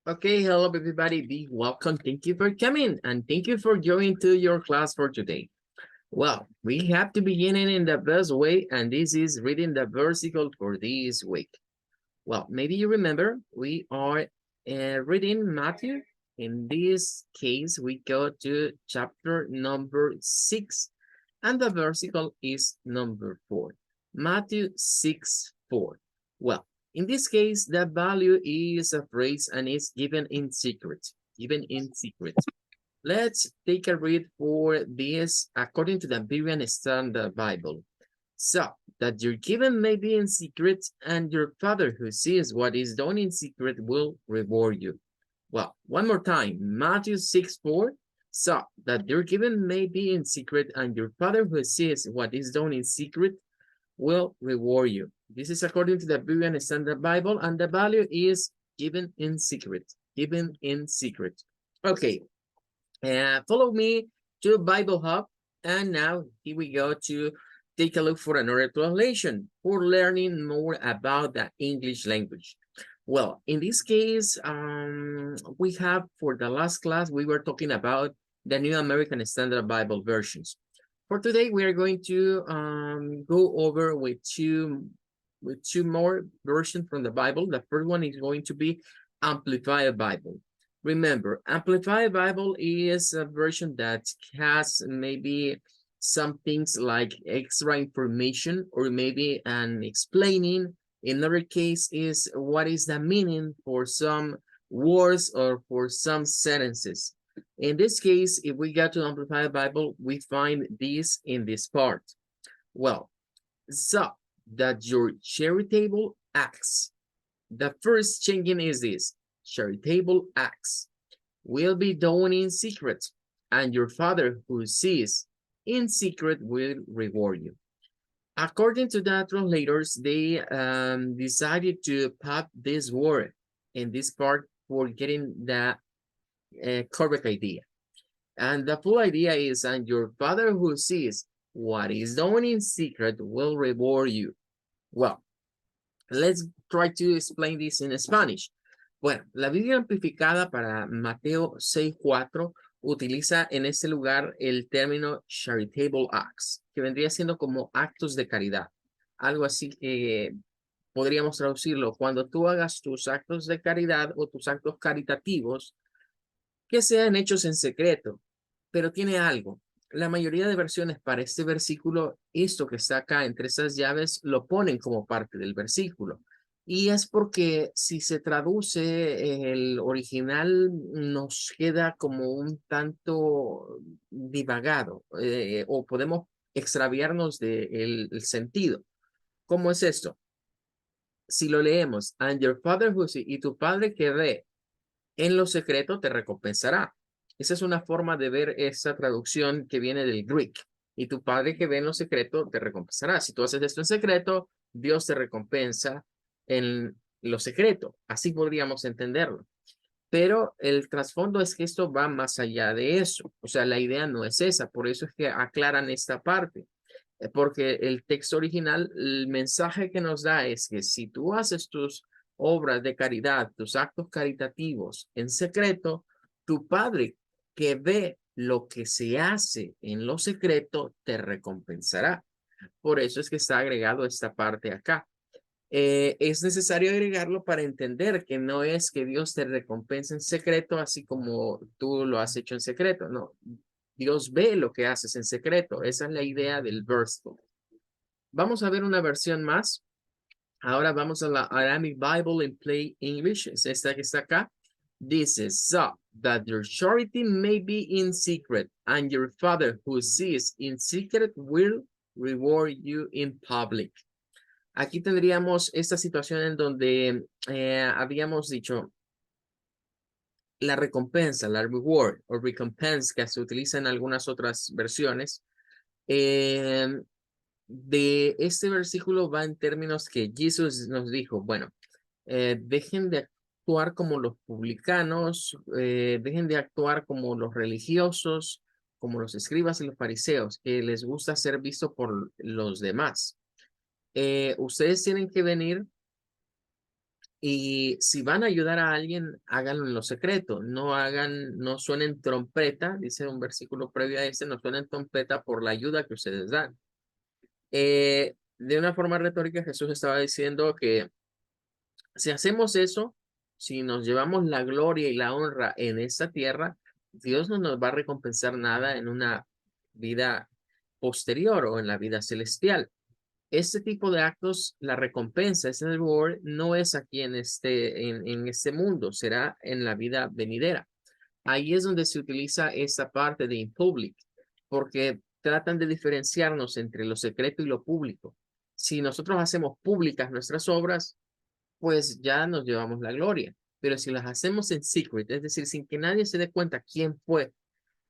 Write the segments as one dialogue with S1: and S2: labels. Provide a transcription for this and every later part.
S1: Okay, hello everybody. Be welcome. Thank you for coming and thank you for joining to your class for today. Well, we have to begin it in the best way, and this is reading the versicle for this week. Well, maybe you remember we are reading Matthew. In this case, we go to chapter number 6, and the versicle is number 4. Matthew 6:4. Well, in this case, the value is a phrase and is given in secret. Given in secret. Let's take a read for this according to the Berean Standard Bible. So, that your giving may be in secret, and your Father who sees what is done in secret will reward you. Well, one more time, Matthew 6:4. So, that your giving may be in secret, and your Father who sees what is done in secret will reward you. This is according to the Berean Standard Bible, and the value is given in secret. Given in secret. Okay, follow me to Bible Hub, and now here we go to take a look for another translation for learning more about the English language. Well, in this case, we have for the last class, we were talking about the New American Standard Bible versions. For today, we are going to go over with two more versions from the Bible. The first one is going to be Amplified Bible. Remember, Amplified Bible is a version that has maybe some things like extra information or maybe an explaining. In other case is what is the meaning for some words or for some sentences. In this case, if we go to Amplified Bible, we find this in this part. Well, so that your charitable acts, the first changing is this. Charitable acts will be done in secret, and your Father who sees in secret will reward you. According to the translators, they decided to put this word in this part for getting the correct idea. And the full idea is, and your Father who sees what is done in secret will reward you. Well, let's try to explain this in Spanish. Bueno, la Biblia amplificada para Mateo 6:4 utiliza en este lugar el término charitable acts, que vendría siendo como actos de caridad. Algo así que podríamos traducirlo, cuando tú hagas tus actos de caridad o tus actos caritativos, que sean hechos en secreto, pero tiene algo. La mayoría de versiones para este versículo, esto que está acá entre esas llaves, lo ponen como parte del versículo. Y es porque si se traduce el original nos queda como un tanto divagado o podemos extraviarnos del sentido. ¿Cómo es esto? Si lo leemos, and your father who sees, y tu padre que ve en lo secreto te recompensará. Esa es una forma de ver esa traducción que viene del Greek. Y tu padre que ve en lo secreto te recompensará. Si tú haces esto en secreto, Dios te recompensa en lo secreto. Así podríamos entenderlo. Pero el trasfondo es que esto va más allá de eso. O sea, la idea no es esa. Por eso es que aclaran esta parte. Porque el texto original, el mensaje que nos da es que si tú haces tus obras de caridad, tus actos caritativos en secreto, tu Padre que ve lo que se hace en lo secreto te recompensará. Por eso es que está agregado esta parte acá. Es necesario agregarlo para entender que no es que Dios te recompense en secreto, así como tú lo has hecho en secreto. No, Dios ve lo que haces en secreto. Esa es la idea del verso. Vamos a ver una versión más. Ahora vamos a la Aramaic Bible in Plain English. Es esta que está acá. Dice, so that your charity may be in secret, and your Father who sees in secret will reward you in public. Aquí tendríamos esta situación en donde habíamos dicho la recompensa, la reward o recompense que se utiliza en algunas otras versiones. De este versículo va en términos que Jesús nos dijo, bueno, dejen de actuar como los publicanos, dejen de actuar como los religiosos, como los escribas y los fariseos, que les gusta ser visto por los demás. Ustedes tienen que venir Y si van a ayudar a alguien, háganlo en lo secreto. No suenen trompeta, dice un versículo previo a este, no suenen trompeta por la ayuda que ustedes dan. De una forma retórica, Jesús estaba diciendo que si hacemos eso, si nos llevamos la gloria y la honra en esta tierra, Dios no nos va a recompensar nada en una vida posterior o en la vida celestial. Este tipo de actos, la recompensa, ese reward, no es aquí en este mundo, será en la vida venidera. Ahí es donde se utiliza esta parte de in public, porque tratan de diferenciarnos entre lo secreto y lo público. Si nosotros hacemos públicas nuestras obras, pues ya nos llevamos la gloria. Pero si las hacemos en secret, es decir, sin que nadie se dé cuenta quién fue,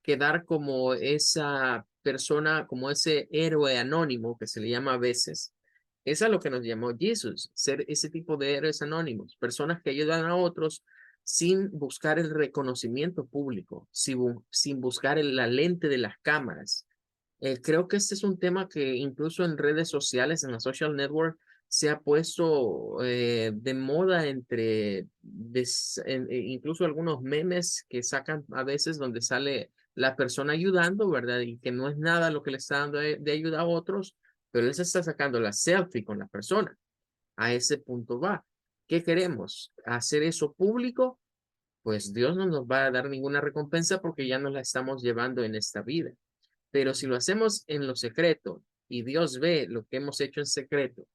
S1: quedar como esa persona, como ese héroe anónimo que se le llama a veces, es a lo que nos llamó Jesús, ser ese tipo de héroes anónimos, personas que ayudan a otros sin buscar el reconocimiento público, sin buscar la lente de las cámaras. Creo que este es un tema que incluso en redes sociales, en la social network, se ha puesto de moda incluso algunos memes que sacan a veces donde sale la persona ayudando, ¿verdad? Y que no es nada lo que le está dando de ayuda a otros, pero él se está sacando la selfie con la persona. A ese punto va. ¿Qué queremos? ¿Hacer eso público? Pues Dios no nos va a dar ninguna recompensa porque ya nos la estamos llevando en esta vida. Pero si lo hacemos en lo secreto y Dios ve lo que hemos hecho en secreto,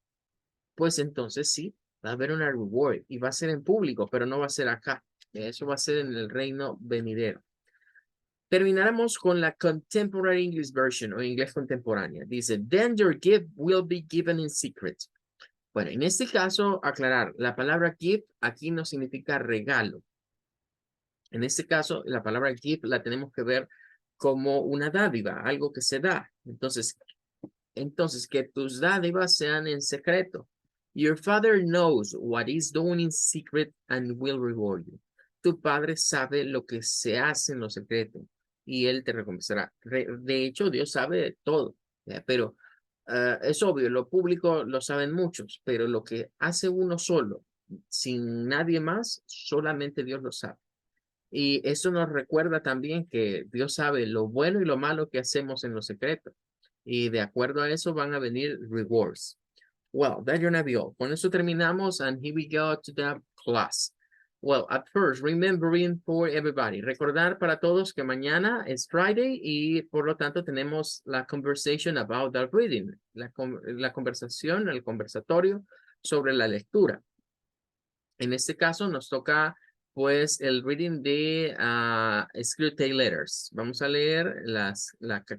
S1: pues entonces sí, va a haber una reward y va a ser en público, pero no va a ser acá. Eso va a ser en el reino venidero. Terminaremos con la Contemporary English Version o inglés contemporánea. Dice, then your gift will be given in secret. Bueno, en este caso, aclarar, la palabra gift aquí no significa regalo. En este caso, la palabra gift la tenemos que ver como una dádiva, algo que se da. Entonces, que tus dádivas sean en secreto. Your father knows what is done in secret and will reward you. Tu padre sabe lo que se hace en lo secreto y él te recompensará. De hecho, Dios sabe de todo, pero es obvio, lo público lo saben muchos, pero lo que hace uno solo, sin nadie más, solamente Dios lo sabe. Y eso nos recuerda también que Dios sabe lo bueno y lo malo que hacemos en lo secreto. Y de acuerdo a eso van a venir rewards. Well, that gonna be all. Con eso terminamos and here we go to the class. Well, at first, remembering for everybody. Recordar para todos que mañana es Friday y por lo tanto tenemos la conversation about the reading. La conversación, el conversatorio sobre la lectura. En este caso nos toca pues el reading de Screwtape Letters. Vamos a leer la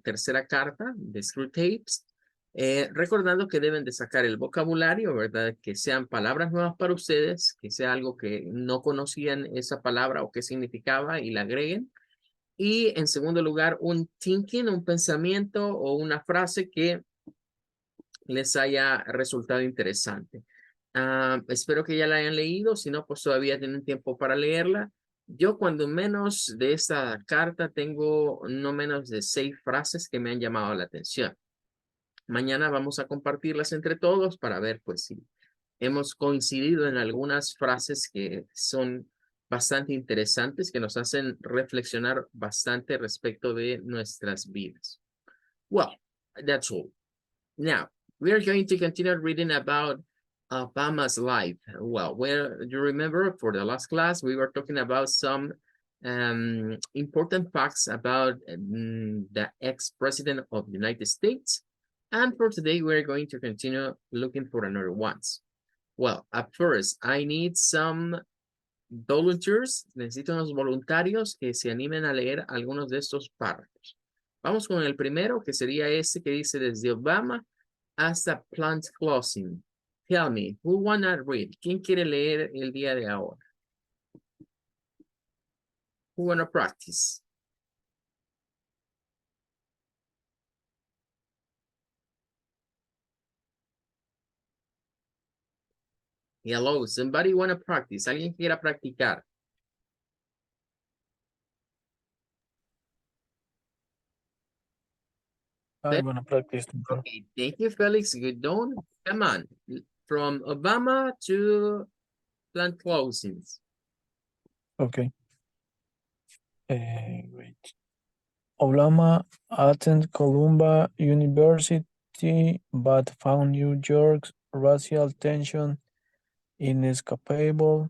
S1: tercera carta de Screwtapes, recordando que deben de sacar el vocabulario, ¿verdad? Que sean palabras nuevas para ustedes, que sea algo que no conocían esa palabra o qué significaba y la agreguen. Y en segundo lugar, un thinking, un pensamiento o una frase que les haya resultado interesante. Espero que ya la hayan leído, si no, pues todavía tienen tiempo para leerla. Yo cuando menos de esta carta tengo no menos de 6 frases que me han llamado la atención. Mañana vamos a compartirlas entre todos para ver pues si hemos coincidido en algunas frases que son bastante interesantes, que nos hacen reflexionar bastante respecto de nuestras vidas. Well, that's all. Now, we are going to continue reading about Obama's life. Well, where you remember for the last class, we were talking about some important facts about the ex-president of the United States. And for today, we're going to continue looking for another ones. Well, at first, I need some volunteers. Necesito unos voluntarios que se animen a leer algunos de estos párrafos. Vamos con el primero, que sería este que dice desde Obama hasta plant closing. Tell me, who wanna read? ¿Quién quiere leer el día de ahora? Who wanna practice? Hello, somebody wanna practice? ¿Alguien quiera practicar?
S2: I want to practice.
S1: Okay, thank you, Felix. Good done. Come on. From Obama to plant closings.
S2: Okay. Great. Obama attended Columbia University but found New York's racial tension inescapable.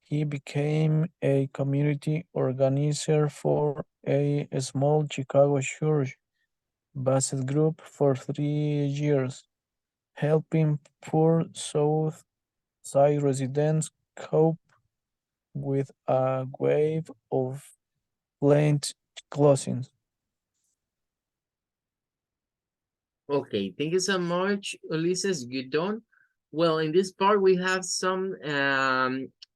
S2: He became a community organizer for a small Chicago church-based group for 3 years, helping poor South Side residents cope with a wave of plant closings.
S1: Okay, thank you so much, Ulises. You don't. Well, in this part, we have some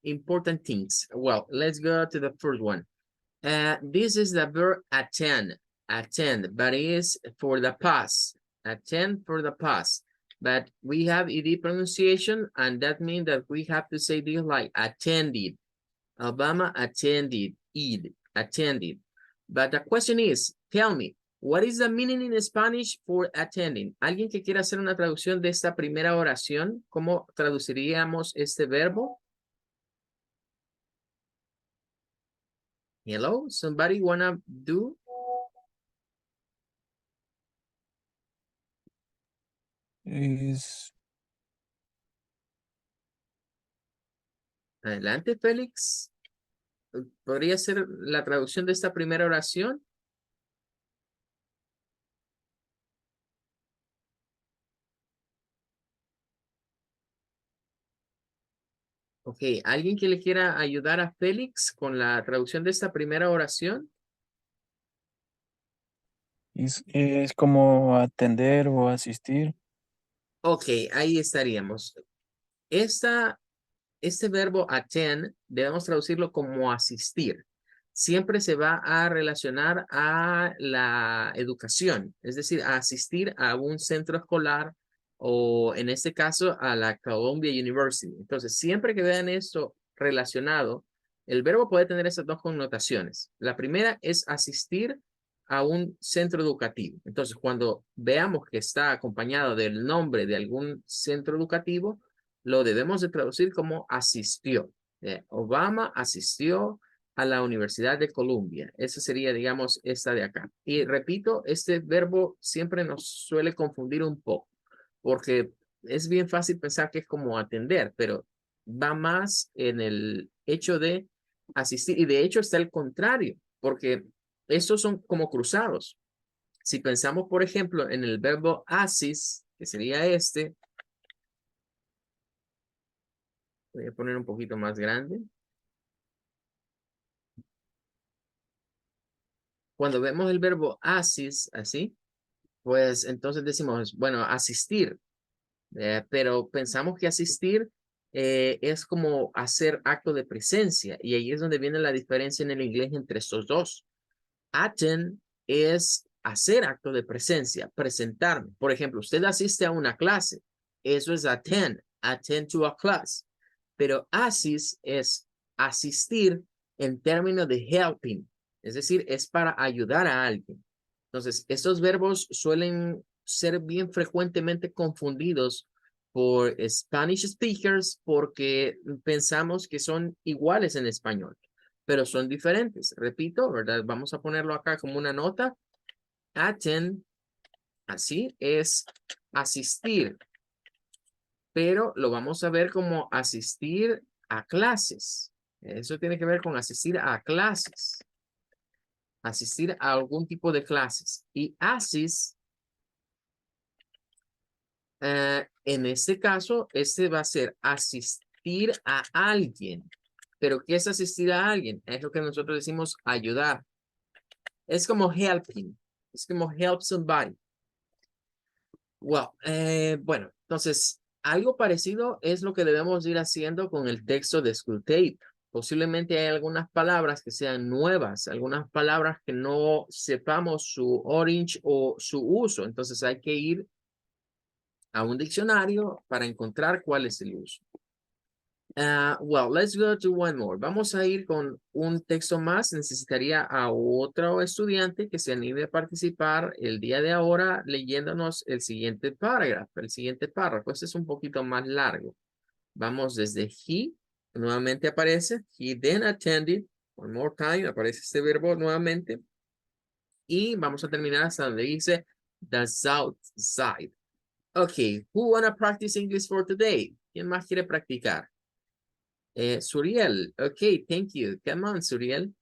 S1: important things. Well, let's go to the first one. This is the verb attend, but it is for the past. Attend for the past. But we have ed pronunciation, and that means that we have to say this like attended. Obama attended, attended. But the question is, tell me, what is the meaning in Spanish for attending? ¿Alguien que quiera hacer una traducción de esta primera oración? ¿Cómo traduciríamos este verbo? Hello, somebody wanna do?
S2: Is
S1: Adelante, Félix. ¿Podría ser la traducción de esta primera oración? Ok, ¿alguien que le quiera ayudar a Félix con la traducción de esta primera oración?
S2: es como atender o asistir.
S1: Ok, ahí estaríamos. Este verbo attend debemos traducirlo como asistir. Siempre se va a relacionar a la educación, es decir, a asistir a un centro escolar o en este caso a la Columbia University. Entonces, siempre que vean esto relacionado, el verbo puede tener esas dos connotaciones. La primera es asistir a un centro educativo. Entonces, cuando veamos que está acompañado del nombre de algún centro educativo, lo debemos de traducir como asistió. Obama asistió a la Universidad de Columbia. Esa sería, digamos, esta de acá. Y repito, este verbo siempre nos suele confundir un poco, porque es bien fácil pensar que es como atender, pero va más en el hecho de asistir. Y de hecho está el contrario, porque estos son como cruzados. Si pensamos, por ejemplo, en el verbo asis, que sería este, voy a poner un poquito más grande. Cuando vemos el verbo asis, así, pues entonces decimos, bueno, asistir, pero pensamos que asistir es como hacer acto de presencia, y ahí es donde viene la diferencia en el inglés entre estos dos. Attend es hacer acto de presencia, presentarme. Por ejemplo, usted asiste a una clase, eso es attend to a class, pero assist es asistir en términos de helping, es decir, es para ayudar a alguien. Entonces, estos verbos suelen ser bien frecuentemente confundidos por Spanish speakers porque pensamos que son iguales en español, pero son diferentes. Repito, ¿verdad? Vamos a ponerlo acá como una nota. Attend, así, es asistir, pero lo vamos a ver como asistir a clases. Eso tiene que ver con asistir a clases, asistir a algún tipo de clases. Y assist, en este caso, este va a ser asistir a alguien. ¿Pero qué es asistir a alguien? Es lo que nosotros decimos ayudar. Es como helping. Es como help somebody. Well, bueno, entonces, algo parecido es lo que debemos ir haciendo con el texto de School Tape. Posiblemente hay algunas palabras que sean nuevas, algunas palabras que no sepamos su orange o su uso. Entonces hay que ir a un diccionario para encontrar cuál es el uso. Well, let's go to one more. Vamos a ir con un texto más. Necesitaría a otro estudiante que se anime a participar el día de ahora leyéndonos el siguiente párrafo. El siguiente párrafo. Este es un poquito más largo. Vamos desde he nuevamente aparece. He then attended, one more time, aparece este verbo nuevamente. Y vamos a terminar hasta donde dice the south side. Okay, who wanna practice English for today? ¿Quién más quiere practicar? Suriel, okay, thank you. Come on, Suriel.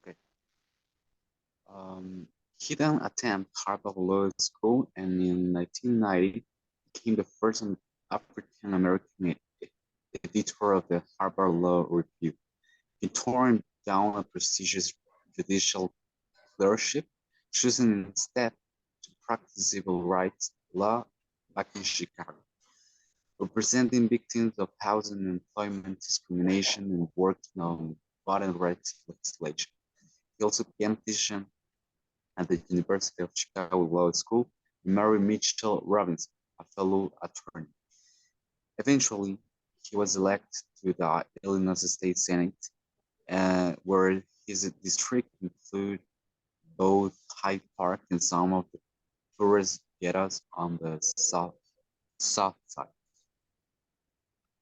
S3: Okay. He then attended Harvard Law School and in 1990 became the first African American editor of the Harvard Law Review. He turned down a prestigious judicial clerkship, choosing instead to practice civil rights law back in Chicago, representing victims of housing and employment discrimination and working on voting rights legislation. He also began teaching at the University of Chicago Law School with Mary Mitchell Robinson, a fellow attorney. Eventually, he was elected to the Illinois State Senate, where his district included both Hyde Park and some of the tourist ghettos on the south side.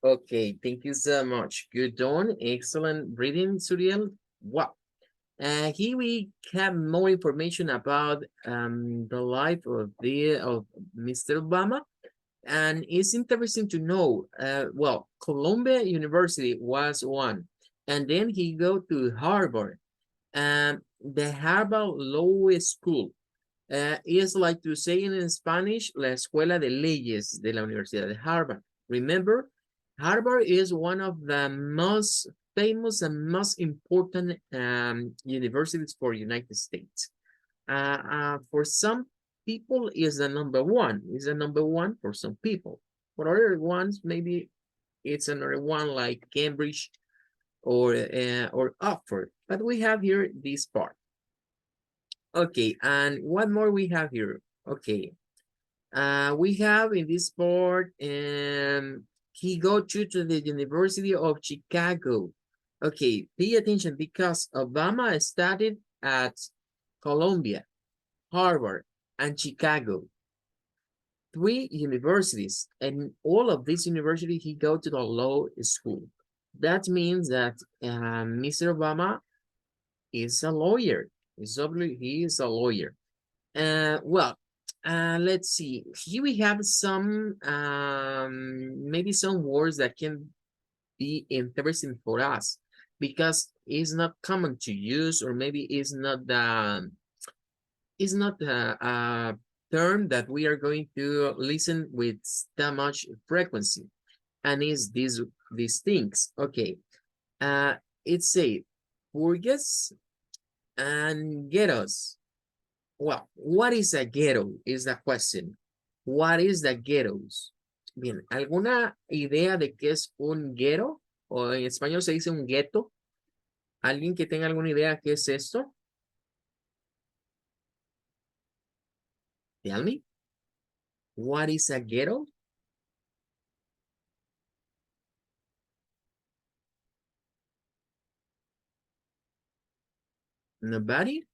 S1: Okay, thank you so much. Good done. Excellent reading, Suriel. Wow. Here we have more information about the life of Mr. Obama. And it's interesting to know, well, Columbia University was one. And then he go to Harvard. The Harvard Law School is like to say in Spanish, la Escuela de Leyes de la Universidad de Harvard. Remember, Harvard is one of the most famous and most important universities for United States. For some people, is the number one. Is the number one for some people. For other ones, maybe it's another one like Cambridge or Oxford. But we have here this part. Okay, and what more we have here? Okay, we have in this part, he go to the University of Chicago. Okay, pay attention because Obama studied at Columbia, Harvard, and Chicago. 3 universities, and all of these universities, he go to the law school. That means that Mr. Obama is a lawyer. He is a lawyer. Well, let's see. Here we have some, maybe some words that can be interesting for us because it's not common to use, or maybe it's not a term that we are going to listen with that much frequency. And is these things. Okay. It's a burgues and ghettos. Well, what is a ghetto is the question. What is the ghettos? Bien, ¿alguna idea de qué es un ghetto? O en español se dice un gueto. ¿Alguien que tenga alguna idea qué es esto? Tell me. What is a ghetto? Nobody?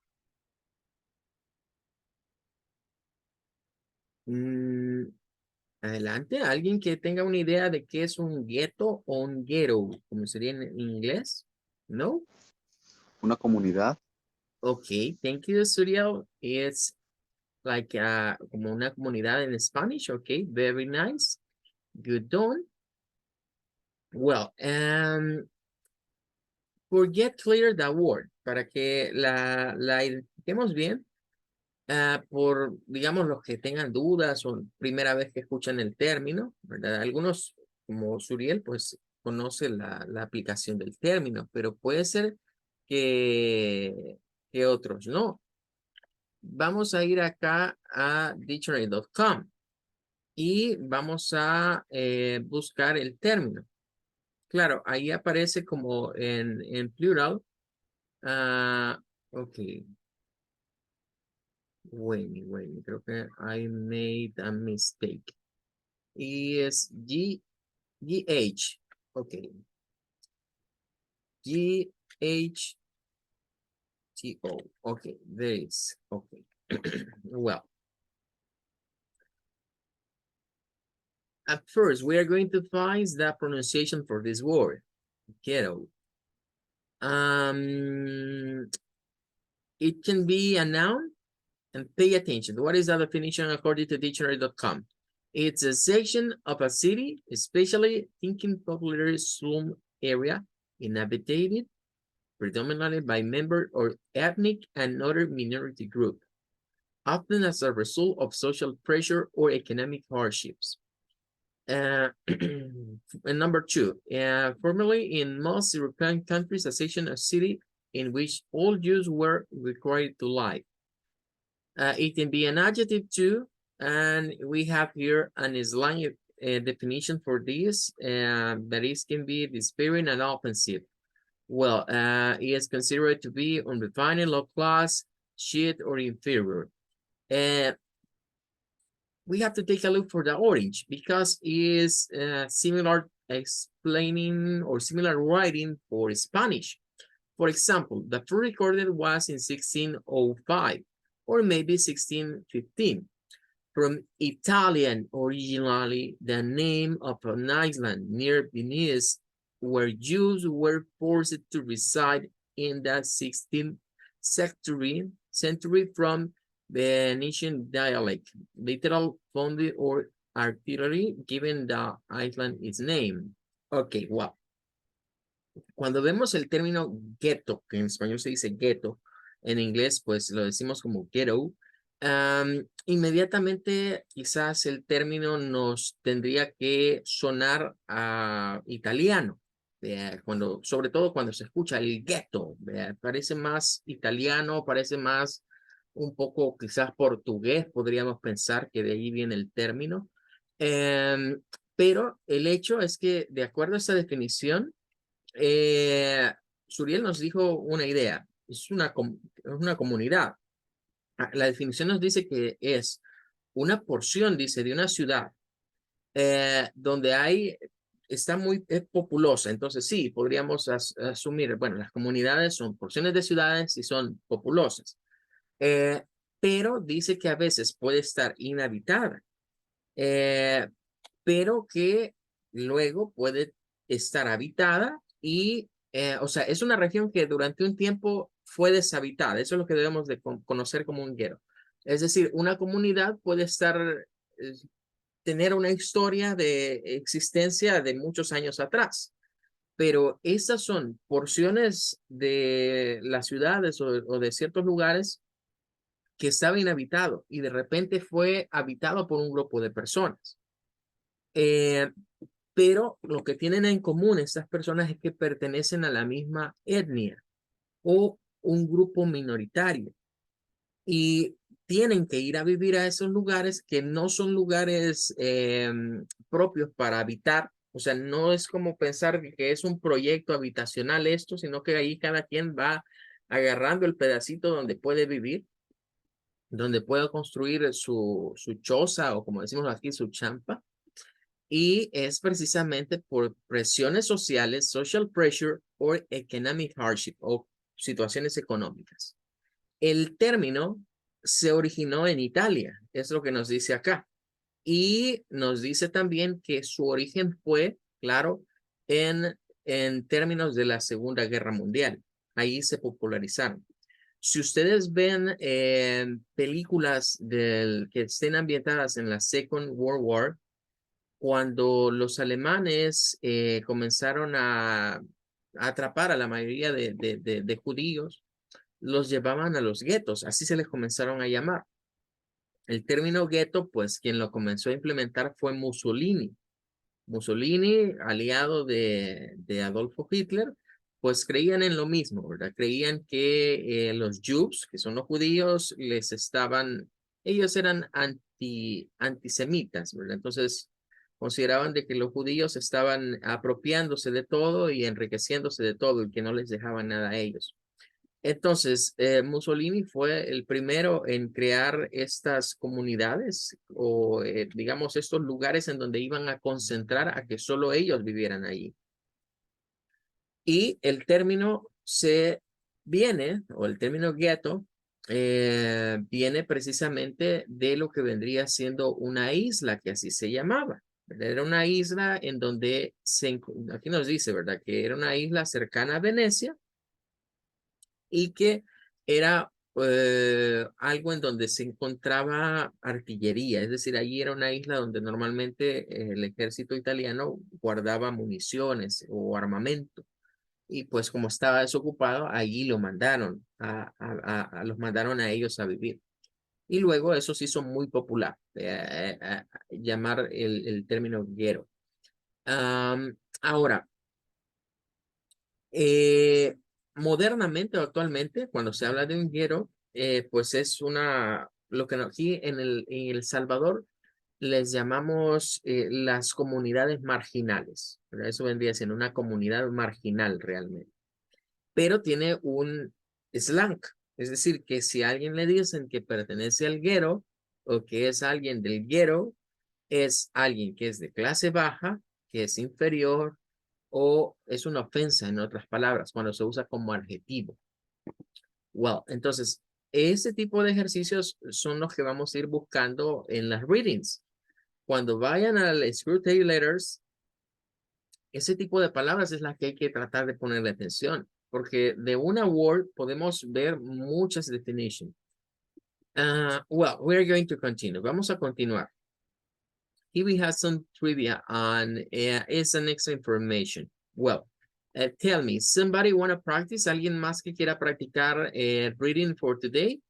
S1: Adelante, alguien que tenga una idea de qué es un gueto o un ghetto, como sería en inglés. No?
S3: Una comunidad.
S1: Okay, thank you, Suriel. It's like como una comunidad en Spanish. Okay, very nice. Good done. Well, forget clear the word para que la identifiquemos bien. Por, digamos, los que tengan dudas o primera vez que escuchan el término, ¿verdad? Algunos, como Suriel, pues conoce la aplicación del término, pero puede ser que otros no. Vamos a ir acá a dictionary.com y vamos a buscar el término. Claro, ahí aparece como en plural. Ok. Wait, creo que I made a mistake. Es GH. Okay. GHTO. Okay, there is. Okay. Well. At first, we are going to find the pronunciation for this word, ghetto. It can be a noun, and pay attention. What is the definition according to dictionary.com? It's a section of a city, especially thinking popular slum area, inhabited predominantly by member or ethnic and other minority group, often as a result of social pressure or economic hardships. And number two, formerly in most European countries, a section of city in which all Jews were required to live. It can be an adjective too, and we have here an Islamic definition for this, that is can be despairing and offensive. Well, it is considered to be unrefined, low class, shit, or inferior. We have to take a look for the orange because it is similar explaining or similar writing for Spanish. For example, the first recorded was in 1605 or maybe 1615. From Italian, originally the name of an island near Venice where Jews were forced to reside in the 16th century from Venetian dialect, literal founded or artillery, given the island its name. Ok, wow. Cuando vemos el término ghetto, que en español se dice ghetto, en inglés pues lo decimos como ghetto, inmediatamente quizás el término nos tendría que sonar a italiano, sobre todo cuando se escucha el ghetto, parece más italiano, parece más un poco quizás portugués, podríamos pensar que de ahí viene el término, pero el hecho es que de acuerdo a esa definición, Suriel nos dijo una idea, es una comunidad. La definición nos dice que es una porción, dice, de una ciudad donde está muy populosa. Entonces sí, podríamos asumir, bueno, las comunidades son porciones de ciudades y son populosas. Pero dice que a veces puede estar inhabitada, pero que luego puede estar habitada y, o sea, es una región que durante un tiempo fue deshabitada. Eso es lo que debemos de conocer como un ghetto. Es decir, una comunidad puede tener una historia de existencia de muchos años atrás, pero estas son porciones de las ciudades o de ciertos lugares que estaba inhabitado y de repente fue habitado por un grupo de personas. Pero lo que tienen en común estas personas es que pertenecen a la misma etnia o un grupo minoritario y tienen que ir a vivir a esos lugares que no son lugares propios para habitar. O sea, no es como pensar que es un proyecto habitacional esto, sino que ahí cada quien va agarrando el pedacito donde puede vivir, donde pueda construir su choza o como decimos aquí, su champa. Y es precisamente por presiones sociales, social pressure o economic hardship o situaciones económicas. El término se originó en Italia, es lo que nos dice acá. Y nos dice también que su origen fue, claro, en términos de la Segunda Guerra Mundial. Ahí se popularizaron. Si ustedes ven películas que estén ambientadas en la Second World War, cuando los alemanes comenzaron a atrapar a la mayoría de judíos, los llevaban a los guetos, así se les comenzaron a llamar. El término gueto, pues quien lo comenzó a implementar fue Mussolini. Mussolini, aliado de Adolfo Hitler, pues creían en lo mismo, ¿verdad? Creían que los Jews, que son los judíos, ellos eran antisemitas, ¿verdad? Entonces consideraban de que los judíos estaban apropiándose de todo y enriqueciéndose de todo y que no les dejaban nada a ellos. Entonces, Mussolini fue el primero en crear estas comunidades o, digamos, estos lugares en donde iban a concentrar a que solo ellos vivieran allí. Y el término o el término gueto, viene precisamente de lo que vendría siendo una isla que así se llamaba. Era una isla en donde aquí nos dice, ¿verdad? Que era una isla cercana a Venecia y que era algo en donde se encontraba artillería, es decir, allí era una isla donde normalmente el ejército italiano guardaba municiones o armamento. Y pues como estaba desocupado, allí lo mandaron, los mandaron a ellos a vivir. Y luego eso se hizo muy popular, llamar el término guero. Ahora, eh, modernamente o actualmente, cuando se habla de un guero, pues es lo que aquí en El Salvador les llamamos las comunidades marginales. ¿Verdad? Eso vendría siendo una comunidad marginal realmente. Pero tiene un slang. Es decir, que si a alguien le dicen que pertenece al guero o que es alguien del guero, es alguien que es de clase baja, que es inferior o es una ofensa en otras palabras cuando se usa como adjetivo. Well, entonces, ese tipo de ejercicios son los que vamos a ir buscando en las readings. Cuando vayan al Screwtape Letters, ese tipo de palabras es la que hay que tratar de ponerle atención, porque de una word podemos ver muchas definitions. Well, we're going to continue. Vamos a continuar. Here we have some trivia on it's an extra information. Well, tell me, somebody want to practice? ¿Alguien más que quiera practicar reading for today?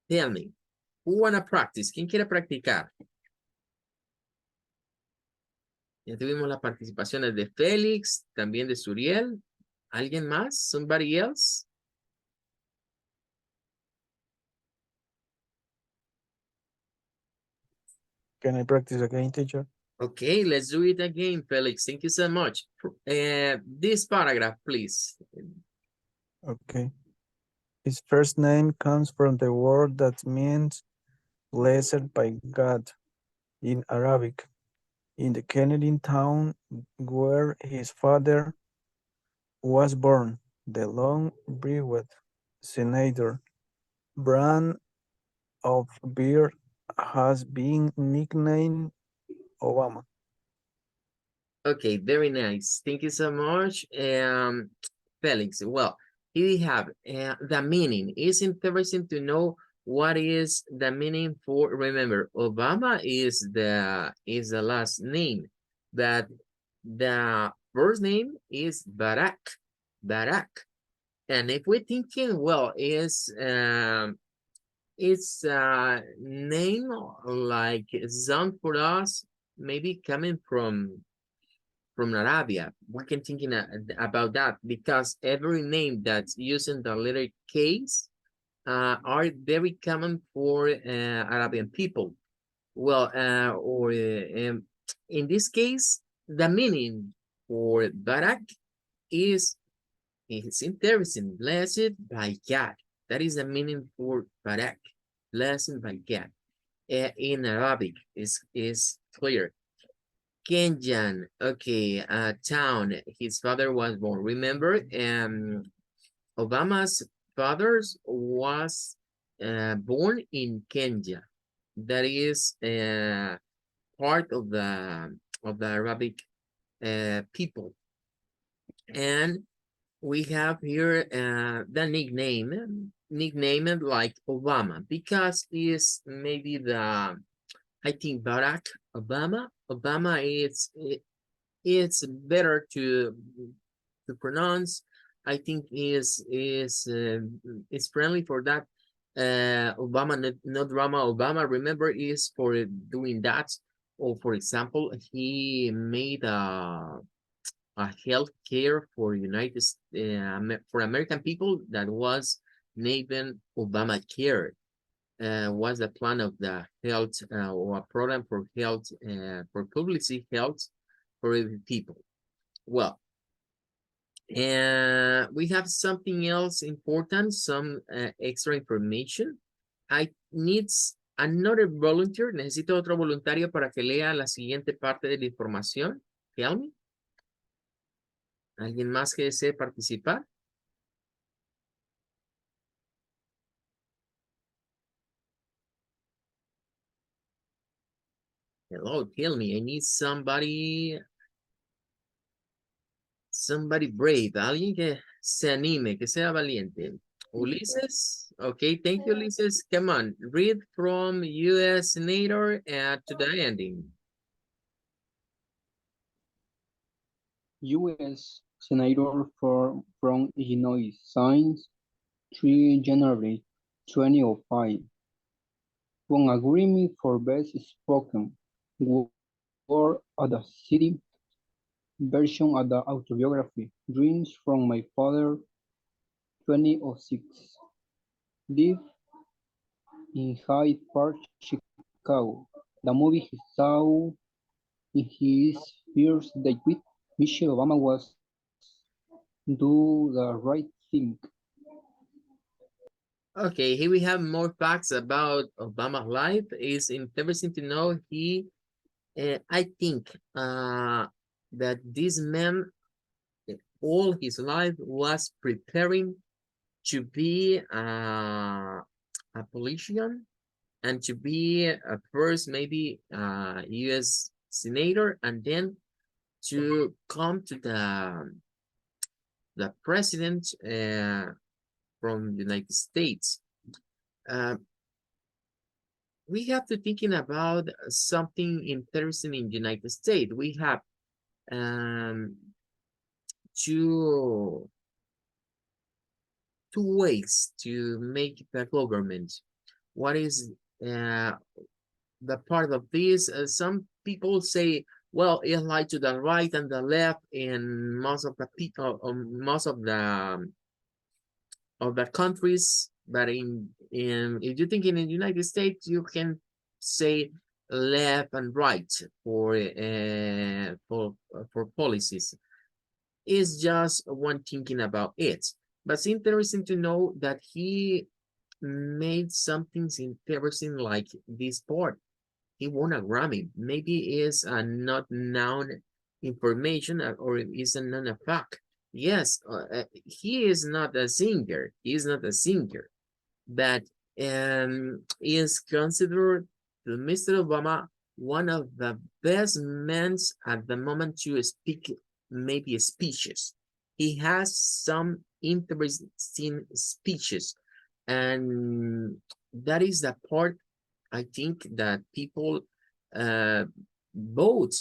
S1: Tell me, who want to practice? ¿Quién quiere practicar? Ya tuvimos las participaciones de Félix, también de Suriel. ¿Alguien más? Somebody else?
S2: Can I practice again, teacher?
S1: Okay, let's do it again, Felix. Thank you so much. This paragraph, please.
S2: Okay. His first name comes from the word that means blessed by God in Arabic. In the Canadian town where his father was born, the long-brewed Senator brand of beer has been nicknamed Obama.
S1: Okay, very nice. Thank you so much, Felix. Well, here we have the meaning. It's interesting to know what is the meaning for. Remember, Obama is the last name, but the first name is Barack. Barack. And if we're thinking, well, it's a name like sound for us, maybe coming from Arabia. We can thinking about that because every name that's using the letter K's are very common for Arabian people. Well, in this case, the meaning for Barak is it's interesting. Blessed by God. That is the meaning for Barak. Blessed by God. In Arabic is clear. Kenyan, okay, town. His father was born. Remember, Obama's father was born in Kenya. That is part of the Arabic people. And we have here the nicknamed like Obama because is maybe I think Barack Obama. Obama it's better to pronounce. I think is friendly for that. Obama, not drama. Obama, remember, is for doing that. Or for example, he made a health care for for American people that was named Obamacare. Was the plan of the health or a program for health for publicly health for people. Well, we have something else important, some extra information. I need another volunteer. Necesito otro voluntario para que lea la siguiente parte de la información. Tell me. ¿Alguien más que desee participar? Hello, tell me. I need somebody brave. Alguien que se anime, que sea valiente. Ulises? Okay, thank you, Ulises. Come on, read from U.S. Senator to the ending.
S4: U.S. Senator from Illinois signs 3 January 2005. One agreement for best spoken word at the city version of the autobiography Dreams from My Father 2006. Live in Hyde Park, Chicago. The movie he saw in his first date with Michelle Obama was Do the Right Thing.
S1: Okay, here we have more facts about Obama's life. It's interesting to know I think that this man all his life was preparing to be a politician and to be first maybe U.S. senator and then to come to the president from the United States. We have to thinking about something interesting in the United States. We have two ways to make the government. What is the part of this? Some people say, well, it's like to the right and the left, and most of the people, most of the countries. But if you think in the United States, you can say left and right for policies. It's just one thinking about it. But it's interesting to know that he made something interesting like this part. He won a Grammy. Maybe it's a not known information or is a non fact. Yes, he is not a singer. He is not a singer, but is considered to Mr. Obama one of the best men at the moment to speak maybe speeches. He has some interesting speeches, and that is the part I think that people vote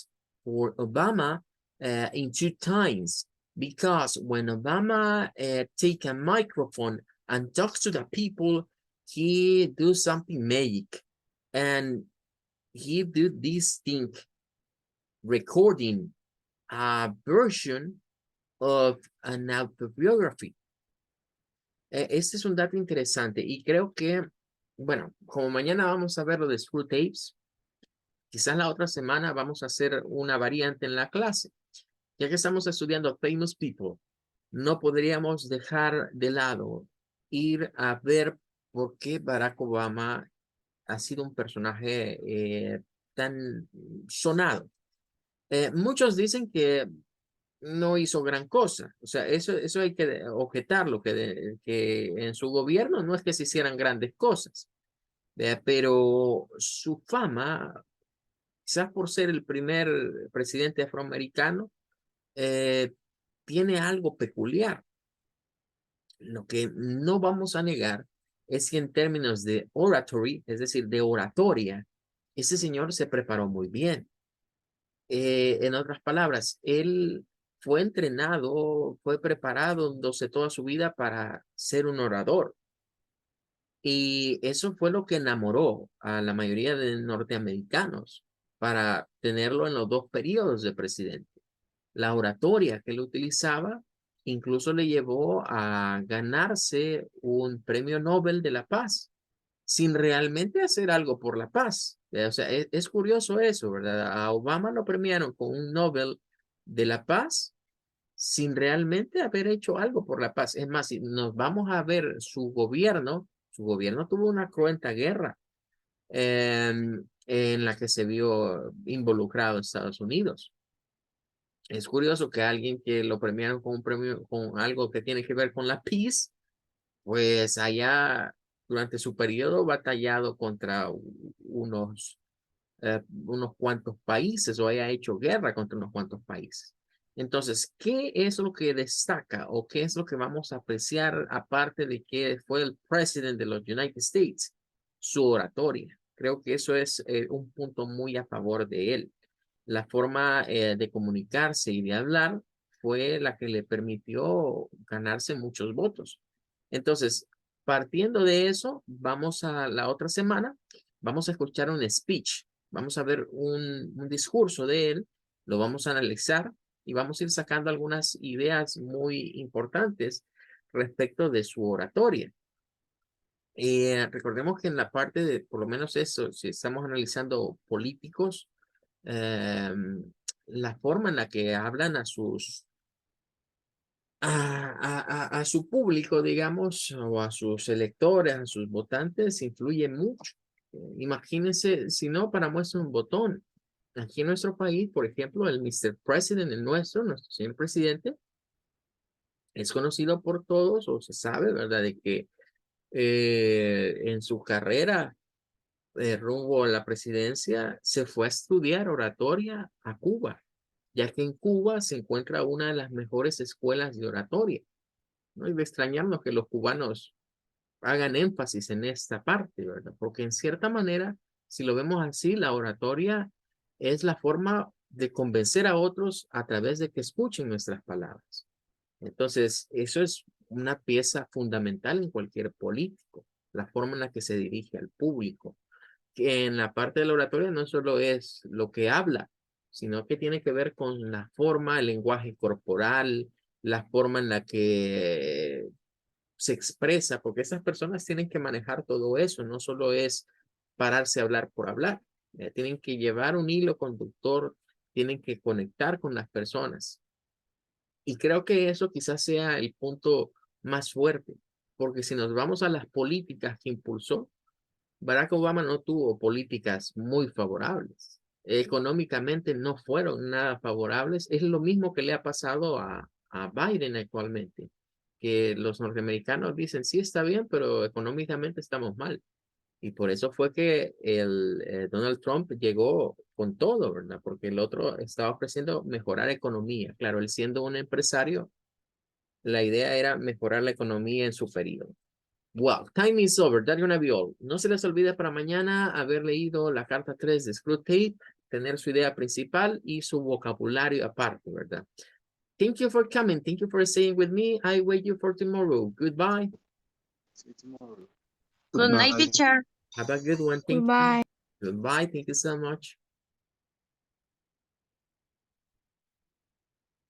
S1: for Obama in 2 times, because when Obama take a microphone and talks to the people, he do something magic, and he do this thing, recording a version of an autobiography. Este es un dato interesante y creo que, bueno, como mañana vamos a ver lo de Screw Tapes, quizás la otra semana vamos a hacer una variante en la clase. Ya que estamos estudiando Famous People, no podríamos dejar de lado ir a ver por qué Barack Obama ha sido un personaje tan sonado. Muchos dicen que no hizo gran cosa. O sea, eso hay que objetarlo, que en su gobierno no es que se hicieran grandes cosas, pero su fama, quizás por ser el primer presidente afroamericano, tiene algo peculiar. Lo que no vamos a negar es que en términos de oratory, es decir, de oratoria, ese señor se preparó muy bien. En otras palabras, él fue entrenado, fue preparado toda su vida para ser un orador. Y eso fue lo que enamoró a la mayoría de norteamericanos para tenerlo en los 2 periodos de presidente. La oratoria que él utilizaba incluso le llevó a ganarse un premio Nobel de la Paz, sin realmente hacer algo por la paz. O sea, es curioso eso, ¿verdad? A Obama lo premiaron con un Nobel de la Paz sin realmente haber hecho algo por la paz. Es más, si nos vamos a ver su gobierno tuvo una cruenta guerra en la que se vio involucrado Estados Unidos. Es curioso que alguien que lo premiaron con un premio, con algo que tiene que ver con la peace, pues allá durante su periodo batallado contra unos unos cuantos países o haya hecho guerra contra unos cuantos países. Entonces, ¿qué es lo que destaca o qué es lo que vamos a apreciar aparte de que fue el presidente de los United States? Su oratoria. Creo que eso es un punto muy a favor de él. La forma de comunicarse y de hablar fue la que le permitió ganarse muchos votos. Entonces, partiendo de eso, vamos a la otra semana, vamos a escuchar un speech, vamos a ver un discurso de él, lo vamos a analizar y vamos a ir sacando algunas ideas muy importantes respecto de su oratoria. Recordemos que en la parte de, por lo menos eso, si estamos analizando políticos, la forma en la que hablan a sus a su público, digamos, o a sus electores, a sus votantes, influye mucho. Imagínense, si no, para muestra un botón. Aquí en nuestro país, por ejemplo, el Mr. President, nuestro señor presidente, es conocido por todos, o se sabe, ¿verdad?, de que en su carrera rumbo a la presidencia, se fue a estudiar oratoria a Cuba, ya que en Cuba se encuentra una de las mejores escuelas de oratoria. No hay de extrañarnos que los cubanos hagan énfasis en esta parte, ¿verdad? Porque en cierta manera, si lo vemos así, la oratoria es la forma de convencer a otros a través de que escuchen nuestras palabras. Entonces, eso es una pieza fundamental en cualquier político, la forma en la que se dirige al público. Que en la parte de la oratoria no solo es lo que habla, sino que tiene que ver con la forma, el lenguaje corporal, la forma en la que se expresa, porque esas personas tienen que manejar todo eso, no solo es pararse a hablar por hablar, tienen que llevar un hilo conductor, tienen que conectar con las personas. Y creo que eso quizás sea el punto más fuerte, porque si nos vamos a las políticas que impulsó, Barack Obama no tuvo políticas muy favorables. Económicamente no fueron nada favorables. Es lo mismo que le ha pasado a Biden actualmente, que los norteamericanos dicen, sí está bien, pero económicamente estamos mal. Y por eso fue que Donald Trump llegó con todo, ¿verdad? Porque el otro estaba ofreciendo mejorar economía. Claro, él siendo un empresario, la idea era mejorar la economía en su periodo. Wow, time is over. That's gonna be all. No se les olvide para mañana haber leído la carta 3 de Screwtape, tener su idea principal y su vocabulario aparte, ¿verdad? Thank you for coming. Thank you for staying with me. I wait you for tomorrow. Goodbye.
S3: See you tomorrow.
S5: Good night,
S4: Goodbye.
S5: teacher.
S1: Have a good one. Thank you.
S5: Goodbye.
S1: Goodbye. Thank you so much.